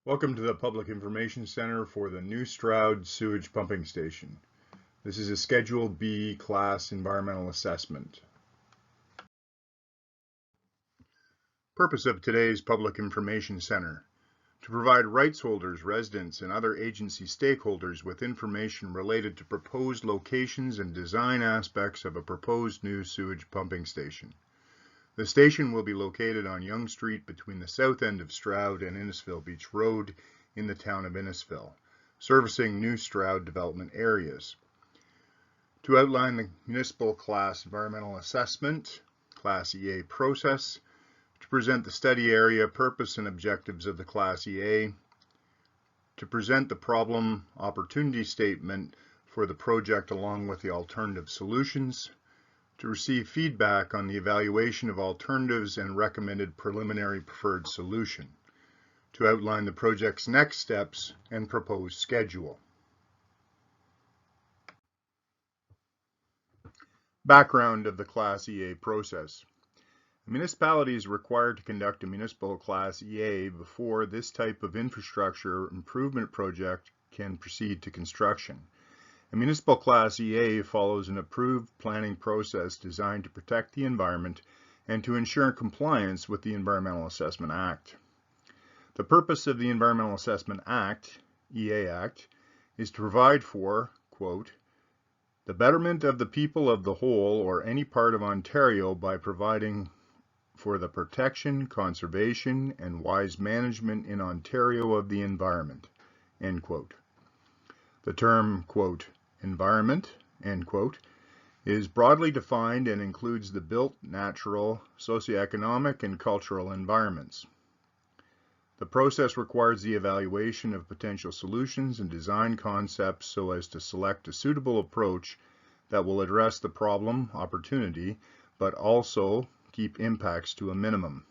Welcome to the Public Information Center for the new Stroud Sewage Pumping Station. This is a Schedule B class environmental assessment. Purpose of today's Public Information Center: to provide rights holders, residents, and other agency stakeholders with information related to proposed locations and design aspects of a proposed new sewage pumping station. The station will be located on Yonge Street between the south end of Stroud and Innisfil Beach Road in the town of Innisfil, servicing new Stroud development areas. To outline the municipal class environmental assessment, Class EA process, to present the study area, purpose, and objectives of the Class EA, to present the problem opportunity statement for the project along with the alternative solutions, to receive feedback on the evaluation of alternatives and recommended preliminary preferred solution, to outline the project's next steps and proposed schedule. Background of the Class EA process. A municipality is required to conduct a municipal Class EA before this type of infrastructure improvement project can proceed to construction. A municipal Class EA follows an approved planning process designed to protect the environment and to ensure compliance with the Environmental Assessment Act. The purpose of the Environmental Assessment Act, EA Act, is to provide for, quote, the betterment of the people of the whole or any part of Ontario by providing for the protection, conservation, and wise management in Ontario of the environment, end quote. The term, quote, environment, end quote, is broadly defined and includes the built, natural, socioeconomic, and cultural environments. The process requires the evaluation of potential solutions and design concepts so as to select a suitable approach that will address the problem opportunity, but also keep impacts to a minimum.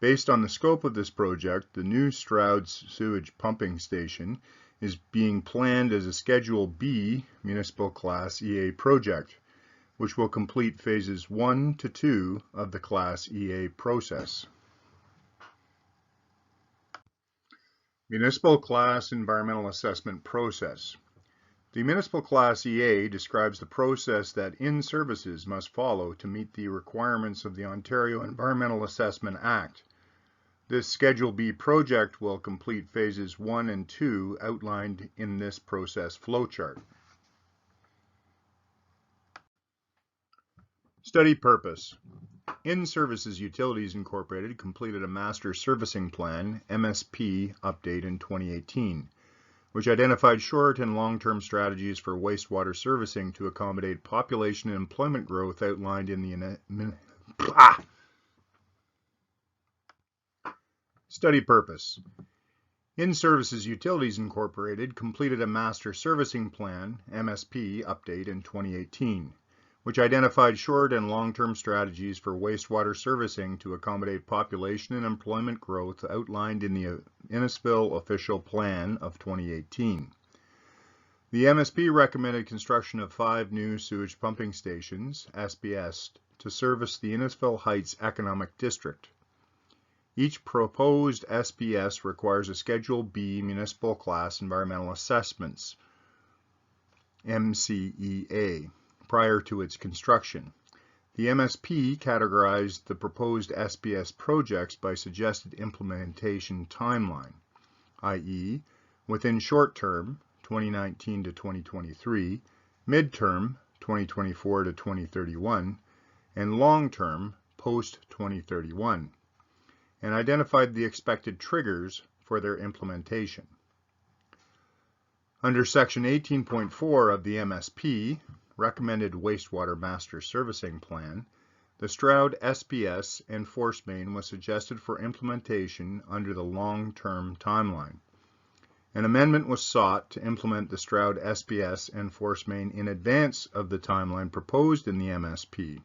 Based on the scope of this project, the new Stroud Sewage Pumping Station is being planned as a Schedule B Municipal Class EA project, which will complete phases 1 to 2 of the Class EA process. Municipal Class Environmental Assessment Process. The Municipal Class EA describes the process that in-services must follow to meet the requirements of the Ontario Environmental Assessment Act. This Schedule B project will complete phases 1 and 2 outlined in this process flowchart. Study purpose. In-Services Utilities Incorporated completed a Master Servicing Plan, MSP, update in 2018, which identified short and long-term strategies for wastewater servicing to accommodate population and employment growth outlined in the Study purpose. In-Services Utilities Incorporated completed a Master Servicing Plan, MSP, update in 2018, which identified short and long-term strategies for wastewater servicing to accommodate population and employment growth outlined in the Innisfil Official Plan of 2018. The MSP recommended construction of 5 new sewage pumping stations, SPS, to service the Innisfil Heights Economic District. Each proposed SPS requires a Schedule B Municipal Class Environmental Assessments, MCEA, prior to its construction. The MSP categorized the proposed SPS projects by suggested implementation timeline, i.e., within short term, 2019 to 2023, midterm, 2024 to 2031, and long term, post-2031, and identified the expected triggers for their implementation. Under Section 18.4 of the MSP, Recommended Wastewater Master Servicing Plan, the Stroud SPS and force main was suggested for implementation under the long-term timeline. An amendment was sought to implement the Stroud SPS and force main in advance of the timeline proposed in the MSP.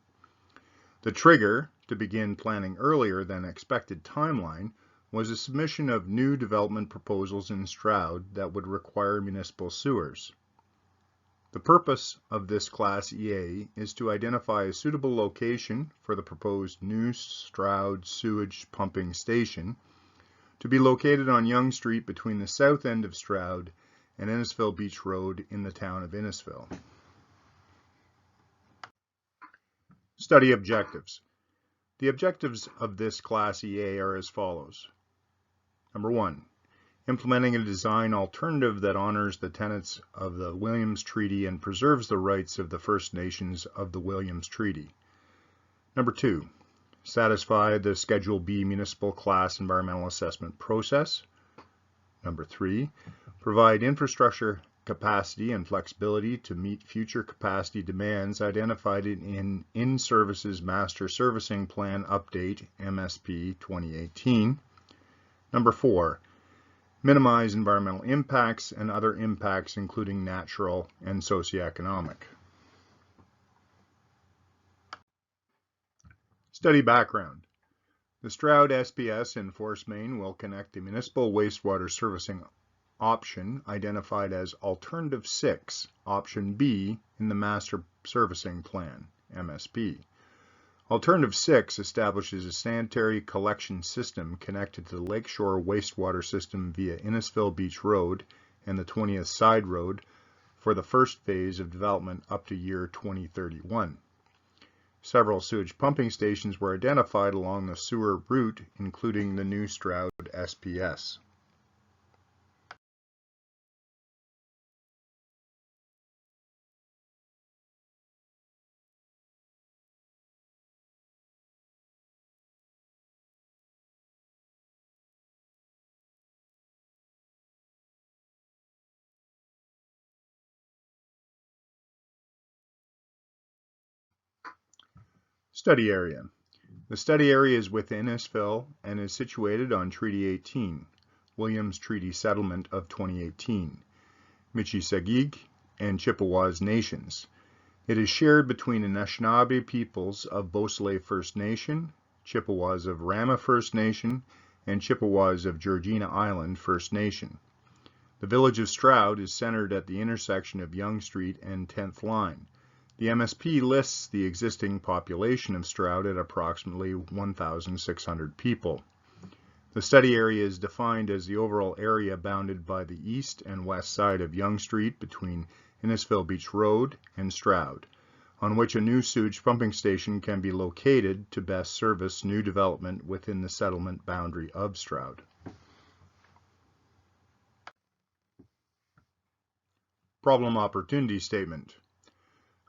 The trigger to begin planning earlier than expected timeline was a submission of new development proposals in Stroud that would require municipal sewers. The purpose of this Class EA is to identify a suitable location for the proposed new Stroud sewage pumping station, to be located on Yonge Street between the south end of Stroud and Innisfil Beach Road in the town of Innisfil. Study objectives. The objectives of this Class EA are as follows. Number 1. Implementing a design alternative that honors the tenets of the Williams Treaty and preserves the rights of the First Nations of the Williams Treaty. Number 2. Satisfy the Schedule B Municipal Class Environmental Assessment process. Number 3. Provide infrastructure capacity and flexibility to meet future capacity demands identified in In-Services Master Servicing Plan Update, MSP 2018. Number 4. Minimize environmental impacts and other impacts including natural and socioeconomic. Study background. The Stroud SPS in Force Main will connect the municipal wastewater servicing option identified as Alternative 6, Option B in the Master Servicing Plan, MSP. Alternative 6 establishes a sanitary collection system connected to the Lakeshore wastewater system via Innisfil Beach Road and the 20th Side Road for the first phase of development up to year 2031. Several sewage pumping stations were identified along the sewer route, including the new Stroud SPS. Study area. The study area is within Innisfil and is situated on Treaty 18, Williams Treaty Settlement of 2018, Michi-Sagig and Chippewas Nations. It is shared between the Anishinaabe peoples of Beausoleil First Nation, Chippewas of Rama First Nation, and Chippewas of Georgina Island First Nation. The village of Stroud is centered at the intersection of Yonge Street and 10th Line. The MSP lists the existing population of Stroud at approximately 1,600 people. The study area is defined as the overall area bounded by the east and west side of Yonge Street between Innisfil Beach Road and Stroud, on which a new sewage pumping station can be located to best service new development within the settlement boundary of Stroud. Problem Opportunity Statement.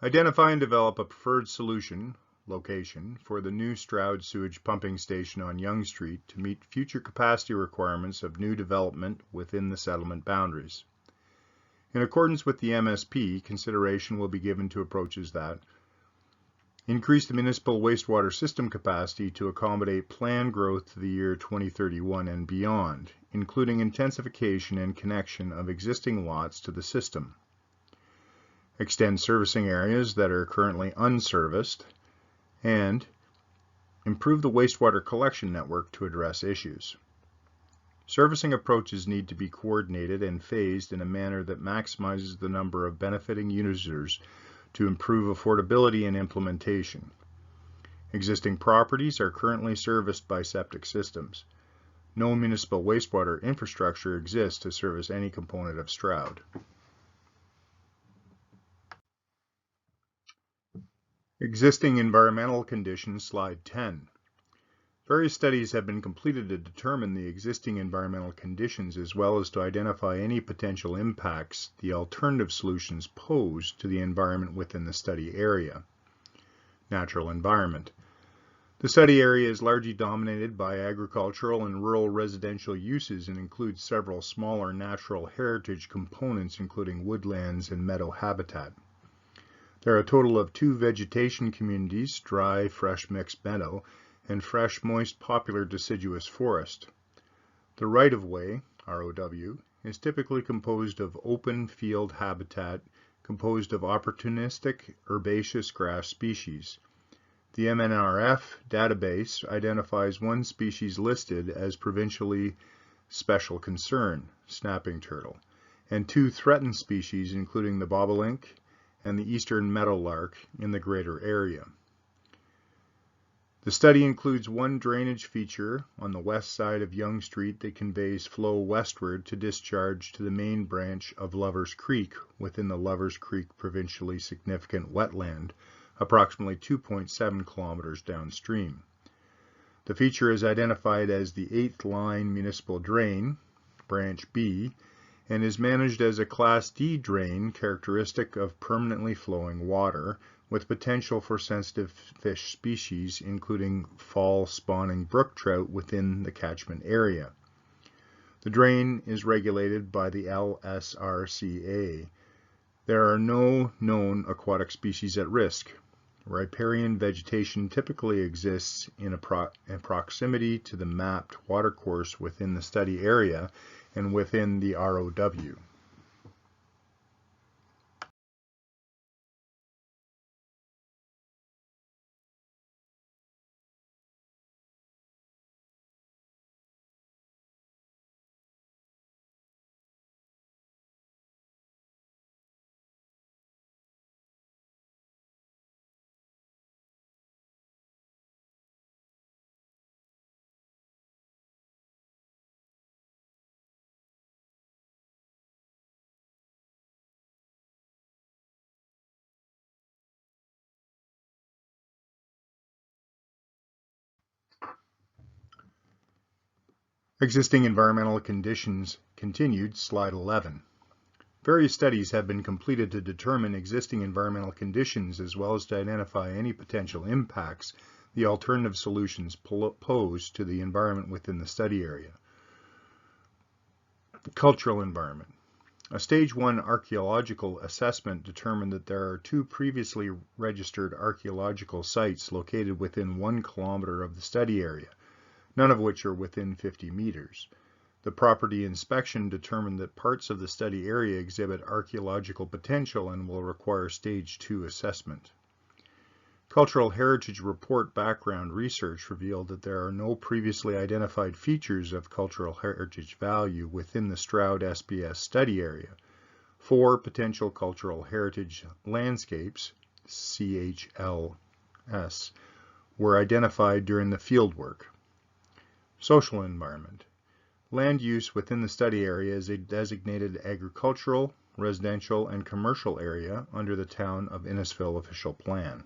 Identify and develop a preferred solution, location, for the new Stroud sewage pumping station on Yonge Street to meet future capacity requirements of new development within the settlement boundaries. In accordance with the MSP, consideration will be given to approaches that increase the municipal wastewater system capacity to accommodate planned growth to the year 2031 and beyond, including intensification and connection of existing lots to the system. Extend servicing areas that are currently unserviced, and improve the wastewater collection network to address issues. Servicing approaches need to be coordinated and phased in a manner that maximizes the number of benefiting users to improve affordability and implementation. Existing properties are currently serviced by septic systems. No municipal wastewater infrastructure exists to service any component of Stroud. Existing environmental conditions, slide 10. Various studies have been completed to determine the existing environmental conditions as well as to identify any potential impacts the alternative solutions pose to the environment within the study area. Natural environment. The study area is largely dominated by agricultural and rural residential uses and includes several smaller natural heritage components including woodlands and meadow habitat. There are a total of 2 vegetation communities, dry, fresh mixed meadow, and fresh, moist, popular deciduous forest. The right-of-way, ROW, is typically composed of open field habitat composed of opportunistic herbaceous grass species. The MNRF database identifies 1 species listed as provincially special concern, snapping turtle, and 2 threatened species including the bobolink and the eastern meadowlark in the greater area. The study includes one drainage feature on the west side of Yonge Street that conveys flow westward to discharge to the main branch of Lovers Creek within the Lovers Creek provincially significant wetland, approximately 2.7 kilometers downstream. The feature is identified as the 8th line municipal drain, branch B, and is managed as a Class D drain characteristic of permanently flowing water, with potential for sensitive fish species, including fall-spawning brook trout within the catchment area. The drain is regulated by the LSRCA. There are no known aquatic species at risk. Riparian vegetation typically exists in proximity to the mapped watercourse within the study area and within the ROW. Existing environmental conditions continued, slide 11. Various studies have been completed to determine existing environmental conditions as well as to identify any potential impacts the alternative solutions pose to the environment within the study area. Cultural environment. A Stage 1 archaeological assessment determined that there are 2 previously registered archaeological sites located within 1 kilometer of the study area, none of which are within 50 meters. The property inspection determined that parts of the study area exhibit archaeological potential and will require Stage 2 assessment. Cultural Heritage Report background research revealed that there are no previously identified features of cultural heritage value within the Stroud SPS study area. 4 potential cultural heritage landscapes, CHLS, were identified during the fieldwork. Social environment. Land use within the study area is a designated agricultural, residential, and commercial area under the Town of Innisfil official plan.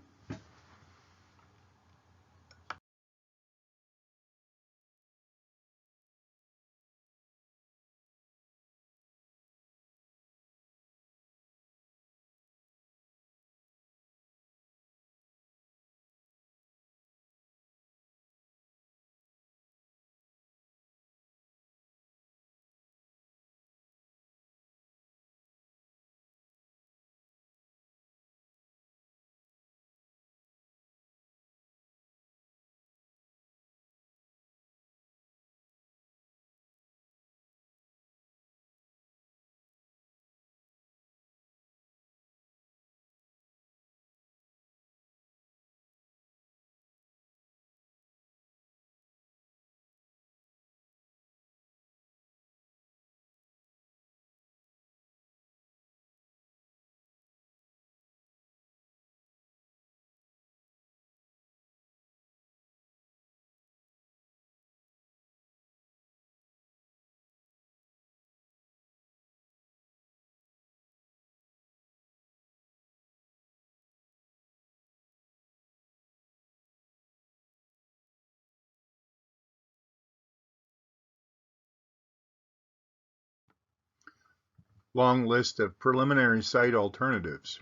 Long list of preliminary site alternatives.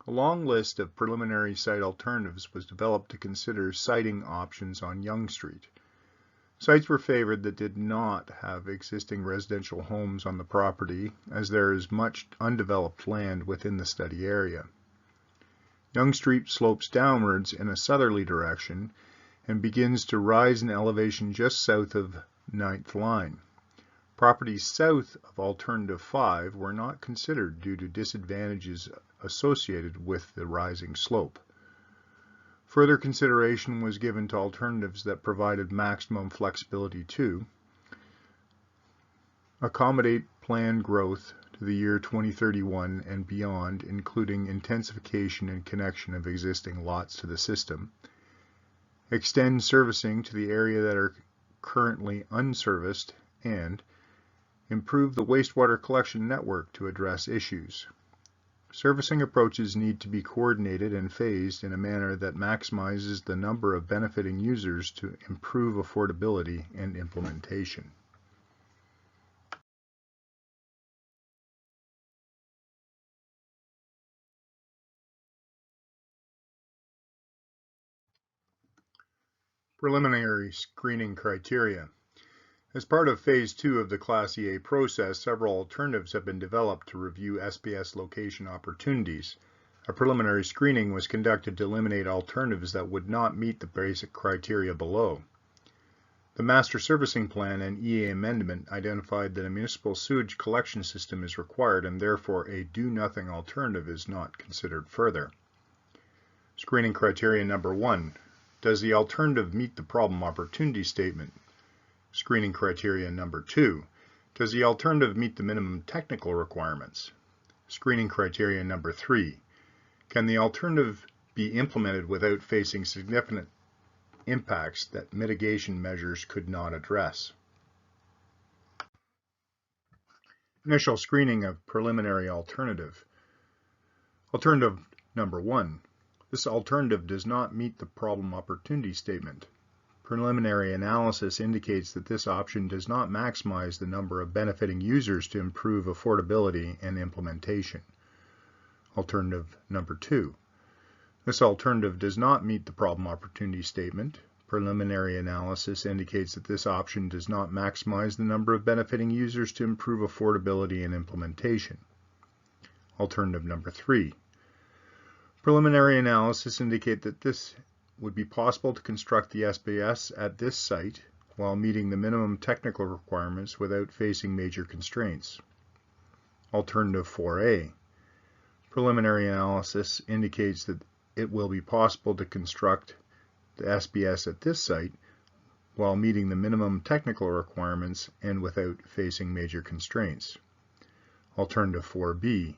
A long list of preliminary site alternatives was developed to consider siting options on Yonge Street. Sites were favored that did not have existing residential homes on the property, as there is much undeveloped land within the study area. Yonge Street slopes downwards in a southerly direction and begins to rise in elevation just south of 9th line. Properties south of Alternative 5 were not considered due to disadvantages associated with the rising slope. Further consideration was given to alternatives that provided maximum flexibility to accommodate planned growth to the year 2031 and beyond, including intensification and connection of existing lots to the system, extend servicing to the area that are currently unserviced, and improve the wastewater collection network to address issues. Servicing approaches need to be coordinated and phased in a manner that maximizes the number of benefiting users to improve affordability and implementation. Preliminary screening criteria. As part of Phase 2 of the Class EA process, several alternatives have been developed to review SPS location opportunities. A preliminary screening was conducted to eliminate alternatives that would not meet the basic criteria below. The Master Servicing Plan and EA Amendment identified that a municipal sewage collection system is required, and therefore a do-nothing alternative is not considered further. Screening criteria number 1. Does the alternative meet the problem opportunity statement? Screening criteria number 2. Does the alternative meet the minimum technical requirements? Screening criteria number 3. Can the alternative be implemented without facing significant impacts that mitigation measures could not address? Initial screening of preliminary alternative. Alternative number 1. This alternative does not meet the problem opportunity statement. Preliminary analysis indicates that this option does not maximize the number of benefiting users to improve affordability and implementation. Alternative number 2. This alternative does not meet the problem opportunity statement. Preliminary analysis indicates that this option does not maximize the number of benefiting users to improve affordability and implementation. Alternative number 3. Preliminary analysis indicates that this would be possible to construct the SPS at this site while meeting the minimum technical requirements without facing major constraints. Alternative 4A. Preliminary analysis indicates that it will be possible to construct the SPS at this site while meeting the minimum technical requirements and without facing major constraints. Alternative 4B.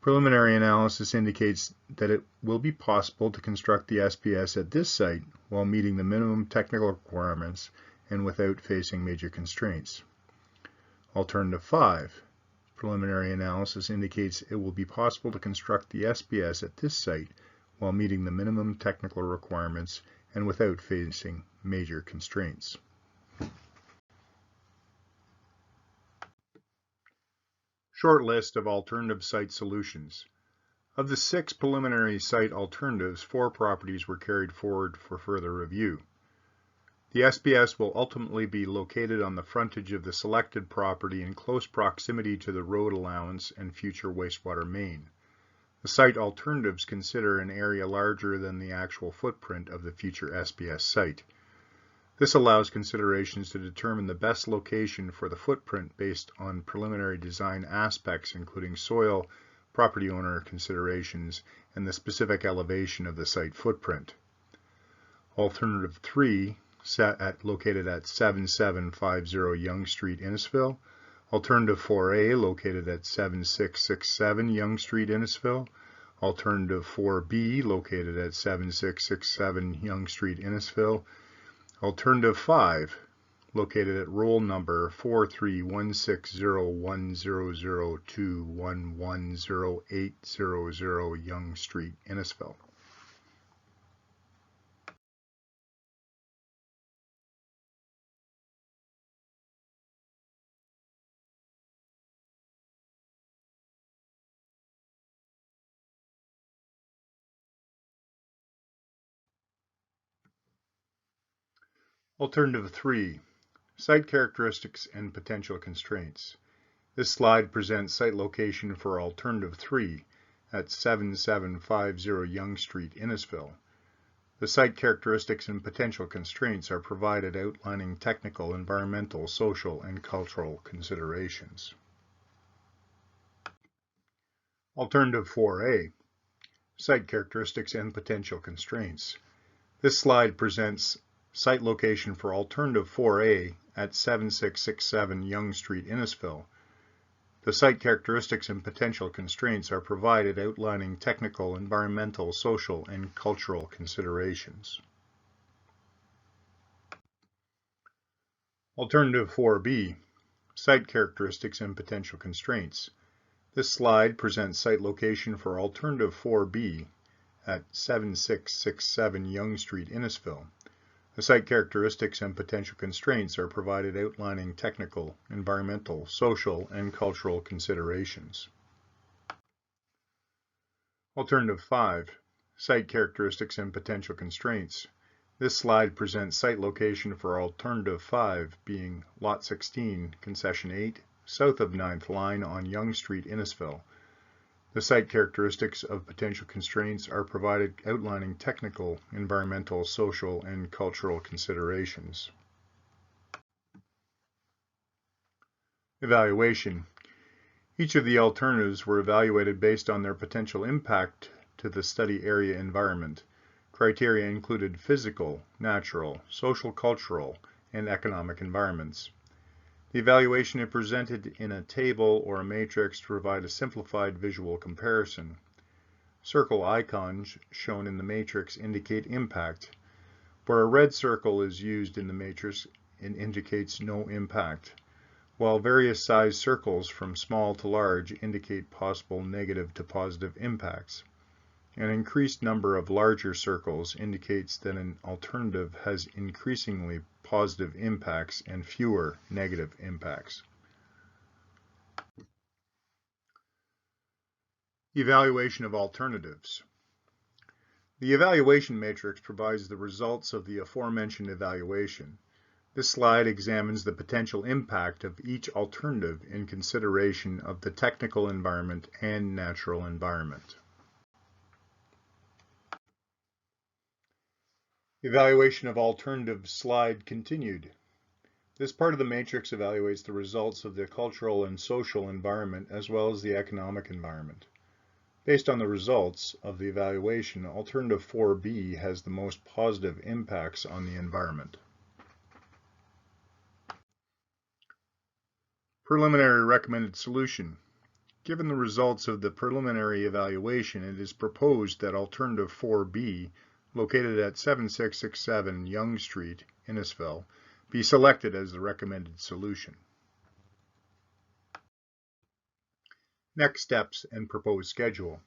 Preliminary analysis indicates that it will be possible to construct the SPS at this site while meeting the minimum technical requirements and without facing major constraints. Alternative 5. Preliminary analysis indicates it will be possible to construct the SPS at this site while meeting the minimum technical requirements and without facing major constraints. Short list of alternative site solutions. Of the 6 preliminary site alternatives, 4 properties were carried forward for further review. The SPS will ultimately be located on the frontage of the selected property in close proximity to the road allowance and future wastewater main. The site alternatives consider an area larger than the actual footprint of the future SPS site. This allows considerations to determine the best location for the footprint based on preliminary design aspects including soil, property owner considerations, and the specific elevation of the site footprint. Alternative 3, located at 7750 Yonge Street, Innisfil. Alternative 4A, located at 7667 Yonge Street, Innisfil. Alternative 4B, located at 7667 Yonge Street, Innisfil. Alternative 5, located at roll number 43160100211080 Yonge Street, Innisfil. Alternative 3, site characteristics and potential constraints. This slide presents site location for Alternative 3 at 7750 Yonge Street, Innisfil. The site characteristics and potential constraints are provided outlining technical, environmental, social, and cultural considerations. Alternative 4A, site characteristics and potential constraints. This slide presents site location for Alternative 4A at 7667 Yonge Street, Innisfil. The site characteristics and potential constraints are provided outlining technical, environmental, social, and cultural considerations. Alternative 4B, Site Characteristics and Potential Constraints. This slide presents site location for Alternative 4B at 7667 Yonge Street, Innisfil. The site characteristics and potential constraints are provided outlining technical, environmental, social, and cultural considerations. Alternative 5, Site Characteristics and Potential Constraints. This slide presents site location for Alternative 5 being Lot 16, Concession 8, south of 9th Line on Yonge Street, Innisfil. The site characteristics of potential constraints are provided outlining technical, environmental, social, and cultural considerations. Evaluation. Each of the alternatives were evaluated based on their potential impact to the study area environment. Criteria included physical, natural, social, cultural, and economic environments. The evaluation is presented in a table or a matrix to provide a simplified visual comparison. Circle icons shown in the matrix indicate impact. Where a red circle is used in the matrix, it indicates no impact, while various size circles from small to large indicate possible negative to positive impacts. An increased number of larger circles indicates that an alternative has increasingly positive impacts and fewer negative impacts. Evaluation of alternatives. The evaluation matrix provides the results of the aforementioned evaluation. This slide examines the potential impact of each alternative in consideration of the technical environment and natural environment. Evaluation of alternatives slide continued. This part of the matrix evaluates the results of the cultural and social environment as well as the economic environment. Based on the results of the evaluation, Alternative 4B has the most positive impacts on the environment. Preliminary recommended solution. Given the results of the preliminary evaluation, it is proposed that Alternative 4B, located at 7667 Yonge Street, Innisfil, be selected as the recommended solution. Next steps and proposed schedule.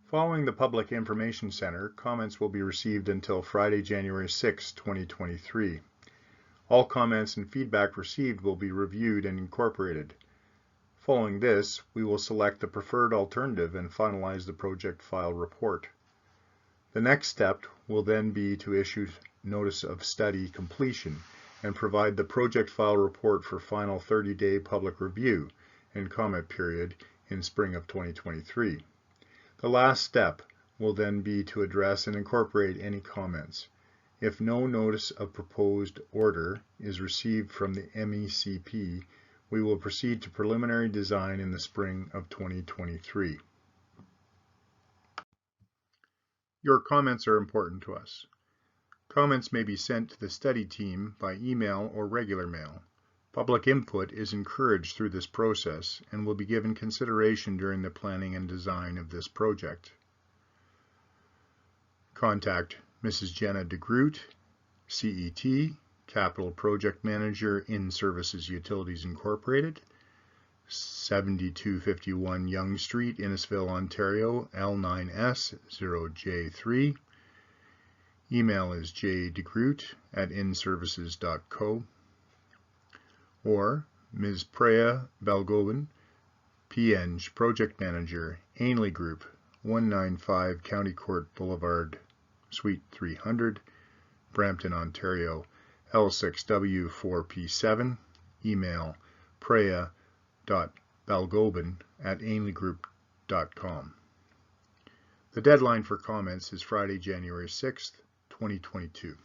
Following the Public Information Center, comments will be received until Friday, January 6, 2023. All comments and feedback received will be reviewed and incorporated. Following this, we will select the preferred alternative and finalize the project file report. The next step will then be to issue notice of study completion and provide the project file report for final 30-day public review and comment period in spring of 2023. The last step will then be to address and incorporate any comments. If no notice of proposed order is received from the MECP, we will proceed to preliminary design in the spring of 2023. Your comments are important to us. Comments may be sent to the study team by email or regular mail. Public input is encouraged through this process and will be given consideration during the planning and design of this project. Contact Mrs. Jenna DeGroot, CET, Capital Project Manager, In Services Utilities Incorporated, 7251 Yonge Street, Innisfil, Ontario, L9S 0J3. Email is jdegroot@inservices.co. Or Ms. Preya Balgobin, PNG Project Manager, Ainley Group, 195 County Court Boulevard, Suite 300, Brampton, Ontario, L6W4P7. Email preya.balgobin@ainleygroup.com. The deadline for comments is Friday, January 6th, 2022.